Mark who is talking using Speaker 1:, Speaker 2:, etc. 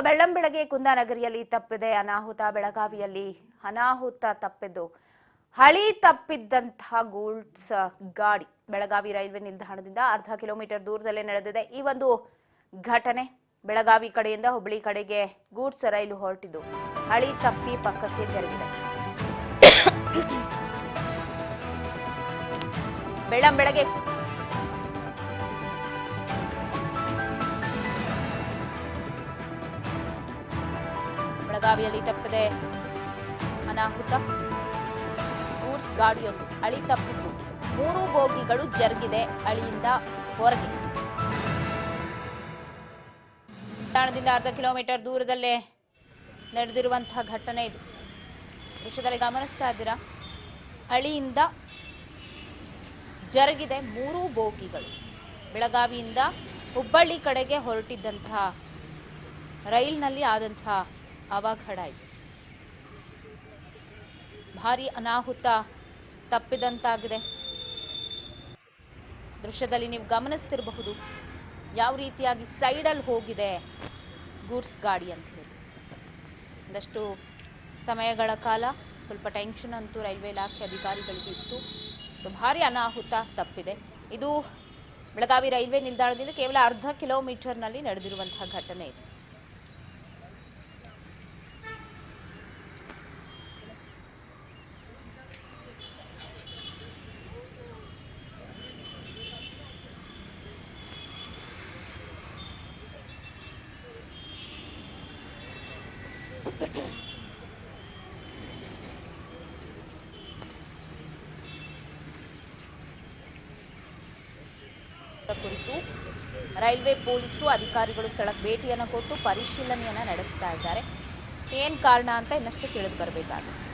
Speaker 1: ಬೆಳ್ಳಂಬೆಳಗ್ಗೆ ಕುಂದಾನಗರಿಯಲ್ಲಿ ತಪ್ಪಿದೆ ಅನಾಹುತ. ಬೆಳಗಾವಿಯಲ್ಲಿ ಅನಾಹುತ ತಪ್ಪಿದ್ದು ಹಳಿ ತಪ್ಪಿದ್ದಂತಹ ಗೂಡ್ಸ್ ಗಾಡಿ ಬೆಳಗಾವಿ ರೈಲ್ವೆ ನಿಲ್ದಾಣದಿಂದ ಅರ್ಧ ಕಿಲೋಮೀಟರ್ ದೂರದಲ್ಲೇ ನಡೆದಿದೆ ಈ ಒಂದು ಘಟನೆ. ಬೆಳಗಾವಿ ಕಡೆಯಿಂದ ಹುಬ್ಬಳ್ಳಿ ಕಡೆಗೆ ಗೂಡ್ಸ್ ರೈಲು ಹೊರಟಿದ್ದು ಹಳಿ ತಪ್ಪಿ ಪಕ್ಕಕ್ಕೆ ಜರುಗಿದೆ. ಬೆಳ್ಳಂಬೆಳಗ್ಗೆ ಬೆಳಗಾವಿಯಲ್ಲಿ ತಪ್ಪಿದೆ ಅನಾಹುತ. ಗೂಡ್ಸ್ ಗಾಡಿಯೊಂದು ಹಳಿ ತಪ್ಪಿದ್ದು 3 ಬೋಗಿಗಳು ಜರುಗಿದೆ ಹಳಿಯಿಂದ ಹೊರಗೆ. ನಿಲ್ದಾಣದಿಂದ ಅರ್ಧ ಕಿಲೋಮೀಟರ್ ದೂರದಲ್ಲೇ ನಡೆದಿರುವಂತಹ ಘಟನೆ ಇದು. ದೃಶ್ಯದಲ್ಲಿ ಗಮನಿಸ್ತಾ ಇದ್ದೀರಾ, ಹಳಿಯಿಂದ ಜರುಗಿದೆ 3 ಬೋಗಿಗಳು. ಬೆಳಗಾವಿಯಿಂದ ಹುಬ್ಬಳ್ಳಿ ಕಡೆಗೆ ಹೊರಟಿದ್ದಂತಹ ರೈಲ್ನಲ್ಲಿ ಆದಂತಹ ಅವಘಡ ಇದು. ಭಾರಿ ಅನಾಹುತ ತಪ್ಪಿದಂತಾಗಿದೆ. ದೃಶ್ಯದಲ್ಲಿ ನೀವು ಗಮನಿಸ್ತಿರಬಹುದು ಯಾವ ರೀತಿಯಾಗಿ ಸೈಡಲ್ಲಿ ಹೋಗಿದೆ ಗೂಡ್ಸ್ ಗಾಡಿ ಅಂತ ಹೇಳಿ. ಒಂದಷ್ಟು ಸಮಯಗಳ ಕಾಲ ಸ್ವಲ್ಪ ಟೆನ್ಷನ್ ಅಂತೂ ರೈಲ್ವೆ ಇಲಾಖೆ ಅಧಿಕಾರಿಗಳಿಗೆ ಇತ್ತು. ಸೊ ಭಾರಿ ಅನಾಹುತ ತಪ್ಪಿದೆ. ಇದು ಬೆಳಗಾವಿ ರೈಲ್ವೆ ನಿಲ್ದಾಣದಿಂದ ಕೇವಲ ಅರ್ಧ ಕಿಲೋಮೀಟರ್ನಲ್ಲಿ ನಡೆದಿರುವಂತಹ ಘಟನೆ ಇದು. ಕುರಿತು ರೈಲ್ವೆ ಪೊಲೀಸರು ಅಧಿಕಾರಿಗಳು ಸ್ಥಳಕ್ಕೆ ಭೇಟಿಯನ್ನು ಕೊಟ್ಟು ಪರಿಶೀಲನೆಯನ್ನು ನಡೆಸ್ತಾ ಇದ್ದಾರೆ. ಏನು ಕಾರಣ ಅಂತ ಇನ್ನಷ್ಟು ತಿಳಿದು ಬರಬೇಕಾಗುತ್ತೆ.